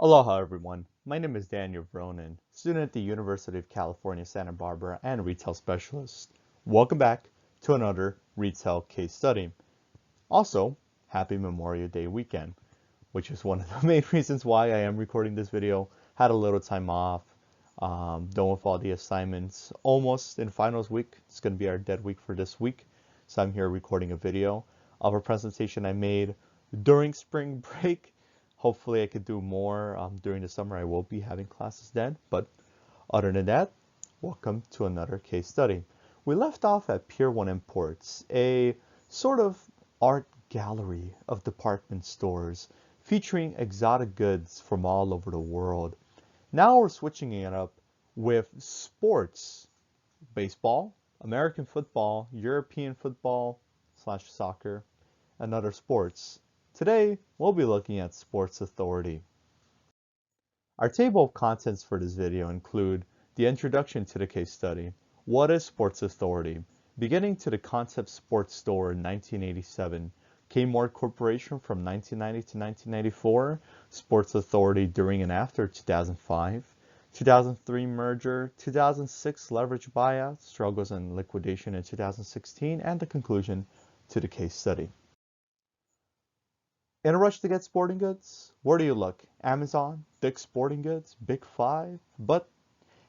Aloha everyone, my name is Daniel Vronin, student at the University of California, Santa Barbara and retail specialist. Welcome back to another retail case study. Also, happy Memorial Day weekend, which is one of the main reasons why I am recording this video. Had a little time off, done with all the assignments, almost in finals week. It's going to be our dead week for this week. So I'm here recording a video of a presentation I made during spring break. Hopefully I could do more during the summer. I will be having classes then, but other than that, welcome to another case study. We left off at Pier 1 Imports, a sort of art gallery of department stores featuring exotic goods from all over the world. Now we're switching it up with sports, baseball, American football, European football / soccer, and other sports. Today, we'll be looking at Sports Authority. Our table of contents for this video include the introduction to the case study, what is Sports Authority, beginning to the concept sports store in 1987, Kmart Corporation from 1990 to 1994, Sports Authority during and after 2005, 2003 merger, 2006 leveraged buyout, struggles and liquidation in 2016, and the conclusion to the case study. In a rush to get sporting goods? Where do you look? Amazon, Dick's Sporting Goods, Big Five? But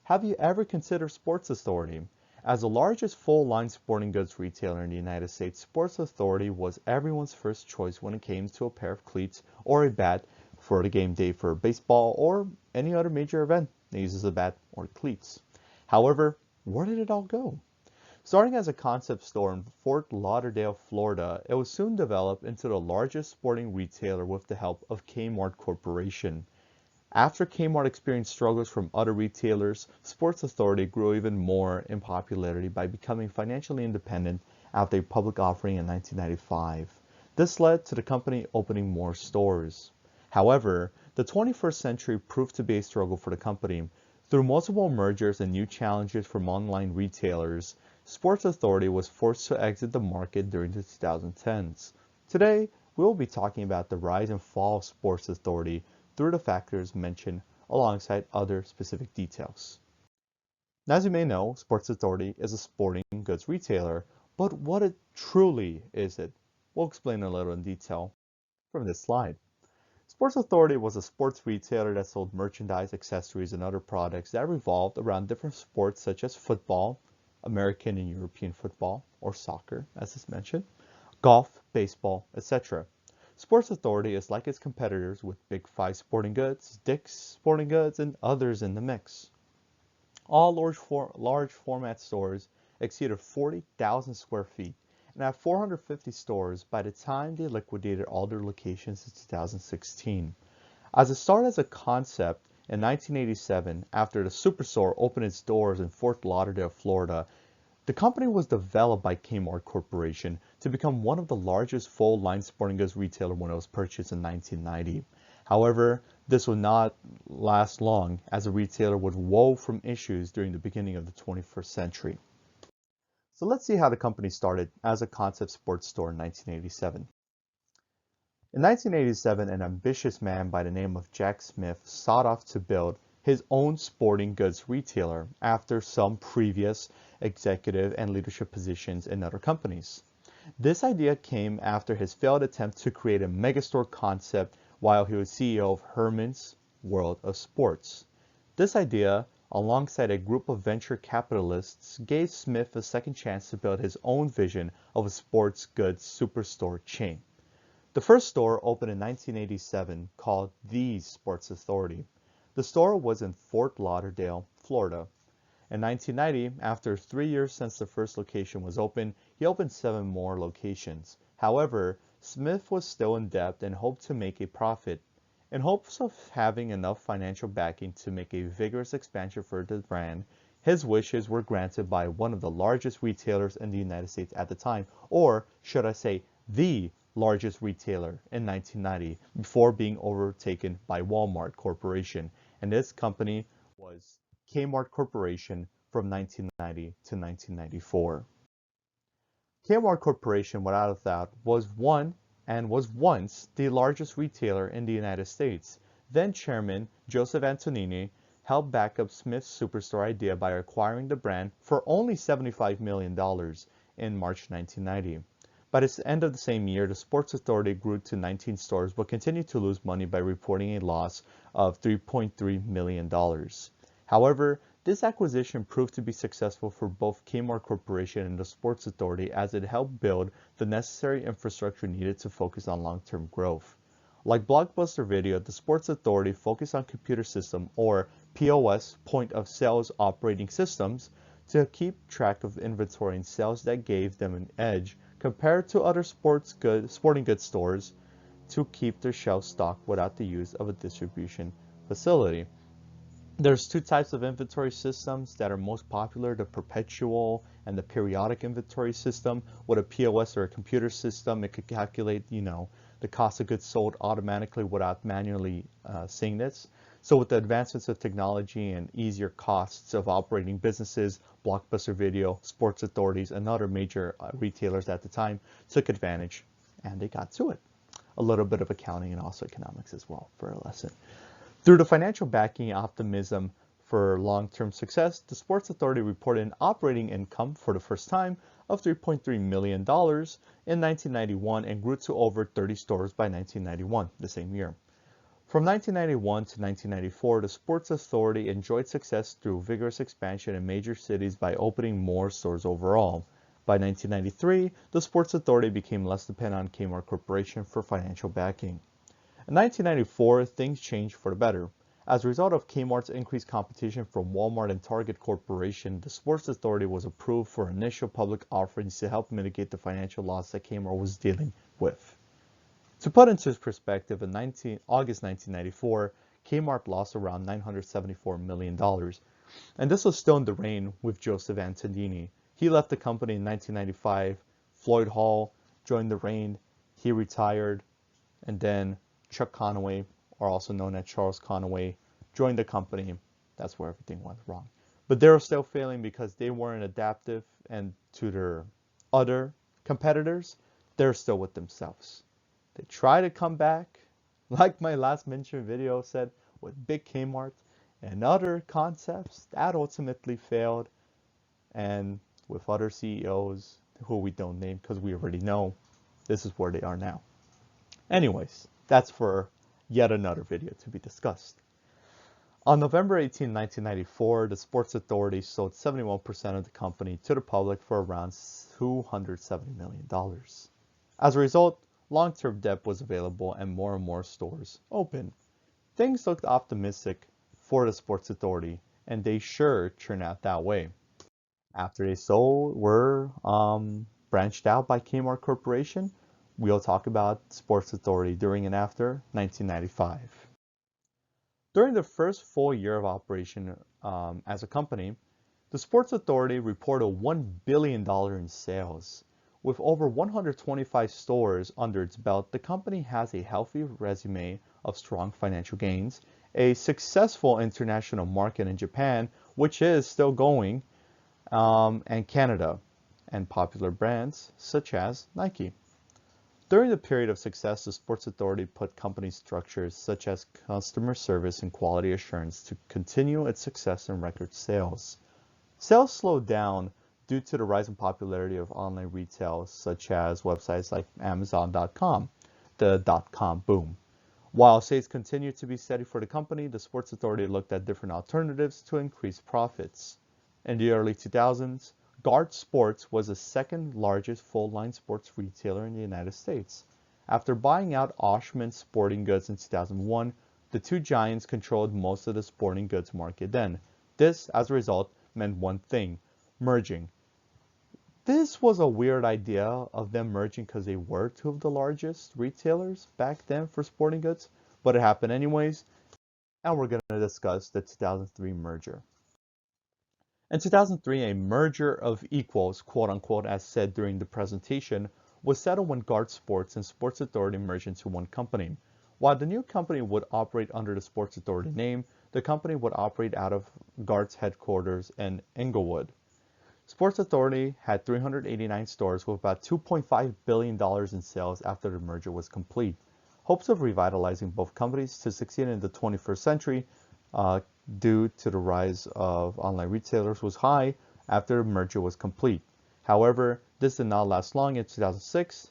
have you ever considered Sports Authority? As the largest full-line sporting goods retailer in the United States, Sports Authority was everyone's first choice when it came to a pair of cleats or a bat for the game day for baseball or any other major event that uses a bat or cleats. However, where did it all go? Starting as a concept store in Fort Lauderdale, Florida, it was soon developed into the largest sporting retailer with the help of Kmart Corporation. After Kmart experienced struggles from other retailers, Sports Authority grew even more in popularity by becoming financially independent after a public offering in 1995. This led to the company opening more stores. However, the 21st century proved to be a struggle for the company. Through multiple mergers and new challenges from online retailers, Sports Authority was forced to exit the market during the 2010s. Today, we will be talking about the rise and fall of Sports Authority through the factors mentioned alongside other specific details. Now, as you may know, Sports Authority is a sporting goods retailer, but what it truly is it? We'll explain a little in detail from this slide. Sports Authority was a sports retailer that sold merchandise, accessories, and other products that revolved around different sports such as football, American and European football, or soccer, as is mentioned, golf, baseball, etc. Sports Authority is like its competitors with Big Five Sporting Goods, Dick's Sporting Goods, and others in the mix. All large format stores exceeded 40,000 square feet and had 450 stores by the time they liquidated all their locations in 2016. As it started as a concept, in 1987, after the Superstore opened its doors in Fort Lauderdale, Florida, the company was developed by Kmart Corporation to become one of the largest full-line sporting goods retailer when it was purchased in 1990. However, this would not last long as the retailer would woe from issues during the beginning of the 21st century. So let's see how the company started as a concept sports store in 1987. In 1987, an ambitious man by the name of Jack Smith sought off to build his own sporting goods retailer after some previous executive and leadership positions in other companies. This idea came after his failed attempt to create a megastore concept while he was CEO of Herman's World of Sports. This idea, alongside a group of venture capitalists, gave Smith a second chance to build his own vision of a sports goods superstore chain. The first store opened in 1987 called The Sports Authority. The store was in Fort Lauderdale, Florida. In 1990, after 3 years since the first location was opened, he opened 7 more locations. However, Smith was still in debt and hoped to make a profit. In hopes of having enough financial backing to make a vigorous expansion for the brand, his wishes were granted by one of the largest retailers in the United States at the time, or should I say, the largest retailer in 1990 before being overtaken by Walmart Corporation, and this company was Kmart Corporation from 1990 to 1994. Kmart Corporation, without a doubt, was once the largest retailer in the United States. Then Chairman Joseph Antonini helped back up Smith's superstore idea by acquiring the brand for only $75 million in March 1990. By the end of the same year, the Sports Authority grew to 19 stores but continued to lose money by reporting a loss of $3.3 million. However, this acquisition proved to be successful for both Kmart Corporation and the Sports Authority as it helped build the necessary infrastructure needed to focus on long-term growth. Like Blockbuster Video, the Sports Authority focused on computer system or POS, point of sales operating systems, to keep track of inventory and sales that gave them an edge compared to other sporting goods stores to keep their shelves stocked without the use of a distribution facility. There's two types of inventory systems that are most popular, the perpetual and the periodic inventory system. With a POS or a computer system, it could calculate, the cost of goods sold automatically without manually seeing this. So with the advancements of technology and easier costs of operating businesses, Blockbuster Video, sports authorities, and other major retailers at the time took advantage, and they got to it. A little bit of accounting and also economics as well for a lesson. Through the financial backing and optimism for long-term success, the Sports Authority reported an operating income for the first time of $3.3 million in 1991 and grew to over 30 stores by 1991, the same year. From 1991 to 1994, the Sports Authority enjoyed success through vigorous expansion in major cities by opening more stores overall. By 1993, the Sports Authority became less dependent on Kmart Corporation for financial backing. In 1994, things changed for the better. As a result of Kmart's increased competition from Walmart and Target Corporation, the Sports Authority was approved for initial public offerings to help mitigate the financial loss that Kmart was dealing with. To put into perspective, in August 1994, Kmart lost around $974 million. And this was still in the reign with Joseph Antonini. He left the company in 1995. Floyd Hall joined the reign. He retired. And then Chuck Conaway, or also known as Charles Conaway, joined the company. That's where everything went wrong. But they were still failing because they weren't adaptive, and to their other competitors, they're still with themselves. They try to come back, like my last mentioned video said, with Big Kmart and other concepts that ultimately failed, and with other CEOs who we don't name because we already know, this is where they are now. Anyways, that's for yet another video to be discussed. On November 18, 1994, the Sports Authority sold 71% of the company to the public for around $270 million. As a result, long-term debt was available and more stores opened. Things looked optimistic for the Sports Authority, and they sure turned out that way. After they were branched out by Kmart Corporation, we'll talk about Sports Authority during and after 1995. During the first full year of operation as a company, the Sports Authority reported $1 billion in sales. With over 125 stores under its belt, the company has a healthy resume of strong financial gains, a successful international market in Japan, which is still going, and Canada, and popular brands such as Nike. During the period of success, the Sports Authority put company structures such as customer service and quality assurance to continue its success in record sales. Sales slowed down due to the rise in popularity of online retail, such as websites like Amazon.com, the dot-com boom. While sales continued to be steady for the company, the Sports Authority looked at different alternatives to increase profits. In the early 2000s, Guard Sports was the second largest full-line sports retailer in the United States. After buying out Oshman Sporting Goods in 2001, the two giants controlled most of the sporting goods market then. This, as a result, meant one thing: merging. This was a weird idea of them merging because they were two of the largest retailers back then for sporting goods, but it happened anyways, and we're going to discuss the 2003 merger. In 2003, a merger of equals, quote unquote, as said during the presentation, was settled when Guard Sports and Sports Authority merged into one company. While the new company would operate under the Sports Authority name, the company would operate out of Guard's headquarters in Inglewood. Sports Authority had 389 stores with about $2.5 billion in sales after the merger was complete. hopes of revitalizing both companies to succeed in the 21st century uh, due to the rise of online retailers was high after the merger was complete. However, this did not last long. In 2006,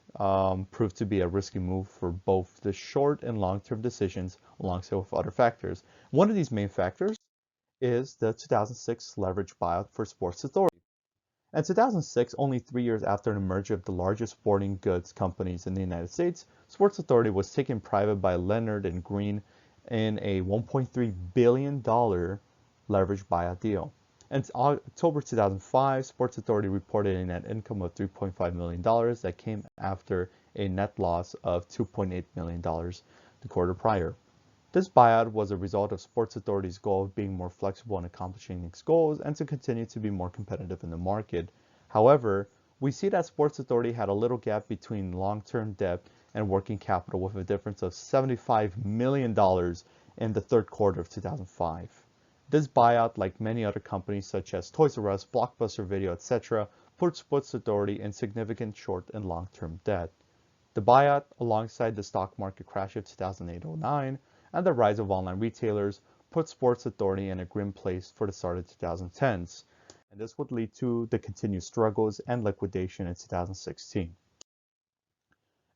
proved to be a risky move for both the short and long-term decisions alongside with other factors. One of these main factors is the 2006 leveraged buyout for Sports Authority. In 2006, only 3 years after the merger of the largest sporting goods companies in the United States, Sports Authority was taken private by Leonard and Green in a $1.3 billion leveraged buyout deal. In October 2005, Sports Authority reported a net income of $3.5 million that came after a net loss of $2.8 million the quarter prior. This buyout was a result of Sports Authority's goal of being more flexible in accomplishing its goals and to continue to be more competitive in the market. However, we see that Sports Authority had a little gap between long-term debt and working capital with a difference of $75 million in the third quarter of 2005. This buyout, like many other companies such as Toys R Us, Blockbuster Video, etc., put Sports Authority in significant short and long-term debt. The buyout, alongside the stock market crash of 2008-09 and the rise of online retailers, put Sports Authority in a grim place for the start of 2010s, and this would lead to the continued struggles and liquidation in 2016.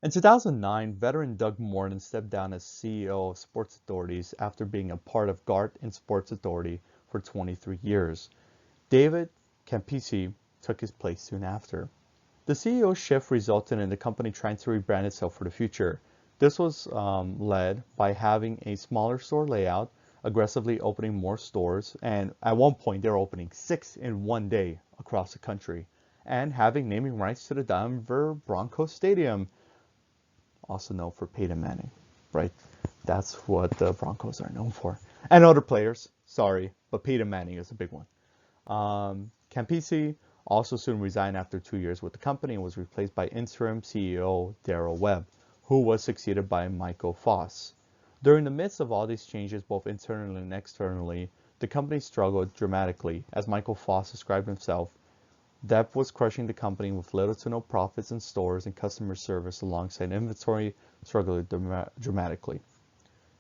In 2009, veteran Doug Morton stepped down as CEO of Sports Authorities after being a part of GART and Sports Authority for 23 years. David Campisi took his place soon after. The CEO shift resulted in the company trying to rebrand itself for the future. This was led by having a smaller store layout, aggressively opening more stores, and at one point they were opening 6 in one day across the country, and having naming rights to the Denver Broncos Stadium, also known for Peyton Manning, right? That's what the Broncos are known for. And other players, sorry, but Peyton Manning is a big one. Campisi also soon resigned after 2 years with the company and was replaced by interim CEO Darrell Webb, who was succeeded by Michael Foss. During the midst of all these changes, both internally and externally, the company struggled dramatically. As Michael Foss described himself, debt was crushing the company with little to no profits in stores and customer service alongside inventory struggling dramatically.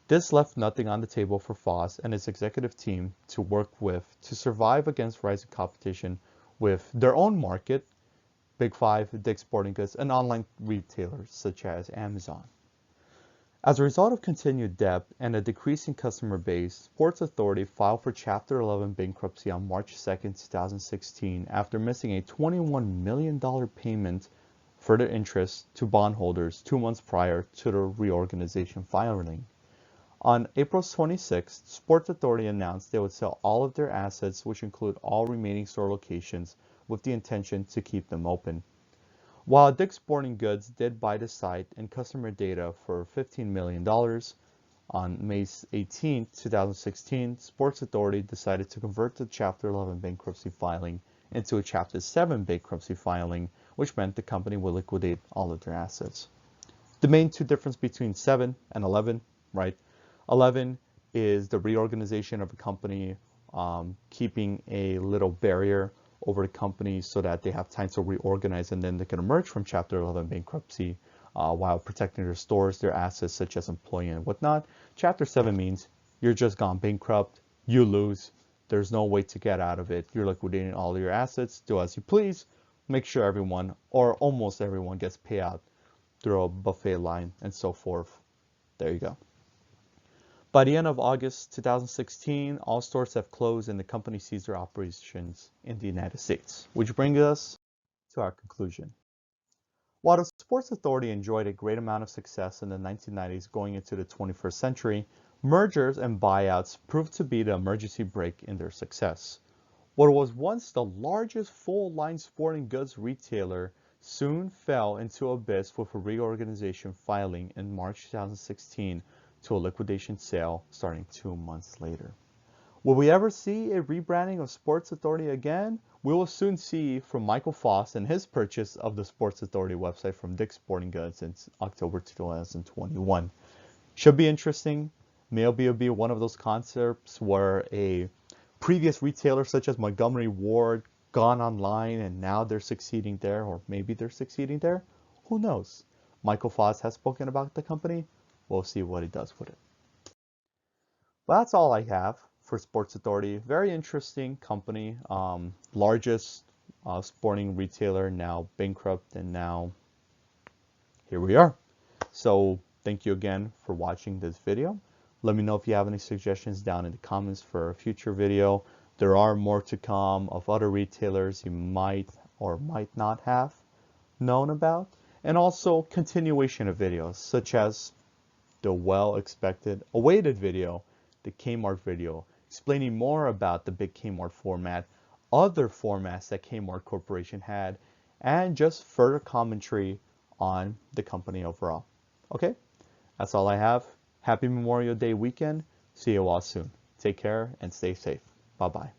This left nothing on the table for Foss and his executive team to work with to survive against rising competition with their own market, Big Five, Dick's Sporting Goods, and online retailers such as Amazon. As a result of continued debt and a decreasing customer base, Sports Authority filed for Chapter 11 bankruptcy on March 2, 2016, after missing a $21 million payment for their interest to bondholders 2 months prior to the reorganization filing. On April 26, Sports Authority announced they would sell all of their assets, which include all remaining store locations, with the intention to keep them open. While Dick's Sporting Goods did buy the site and customer data for $15 million, on May 18, 2016, Sports Authority decided to convert the Chapter 11 bankruptcy filing into a Chapter 7 bankruptcy filing, which meant the company would liquidate all of their assets. The main two differences between 7 and 11, right? 11 is the reorganization of a company, keeping a little barrier over the company so that they have time to reorganize and then they can emerge from Chapter 11 bankruptcy while protecting their stores, their assets such as employee and whatnot. Chapter 7 means you're just gone bankrupt, you lose, there's no way to get out of it. You're liquidating all your assets, do as you please, make sure everyone or almost everyone gets paid out through a buffet line and so forth. There you go. By the end of August 2016, all stores have closed and the company ceased their operations in the United States, which brings us to our conclusion. While the Sports Authority enjoyed a great amount of success in the 1990s going into the 21st century, mergers and buyouts proved to be the emergency brake in their success. What was once the largest full-line sporting goods retailer soon fell into abyss with a reorganization filing in March 2016 to a liquidation sale starting 2 months later. Will we ever see a rebranding of Sports Authority again? We will soon see from Michael Foss and his purchase of the Sports Authority website from Dick's Sporting Goods in October 2021. Should be interesting. Maybe it'll be one of those concepts where a previous retailer such as Montgomery Ward gone online and now they're succeeding there, or maybe they're succeeding there. Who knows? Michael Foss has spoken about the company. we'll see what he does with it. Well, that's all I have for Sports Authority. Very interesting company. Largest sporting retailer, now bankrupt, and now here we are. So thank you again for watching this video. Let me know if you have any suggestions down in the comments for a future video. There are more to come of other retailers you might or might not have known about, and also continuation of videos such as the well-expected, awaited video, the Kmart video, explaining more about the big Kmart format, other formats that Kmart Corporation had, and just further commentary on the company overall. Okay, that's all I have. Happy Memorial Day weekend. See you all soon. Take care and stay safe. Bye-bye.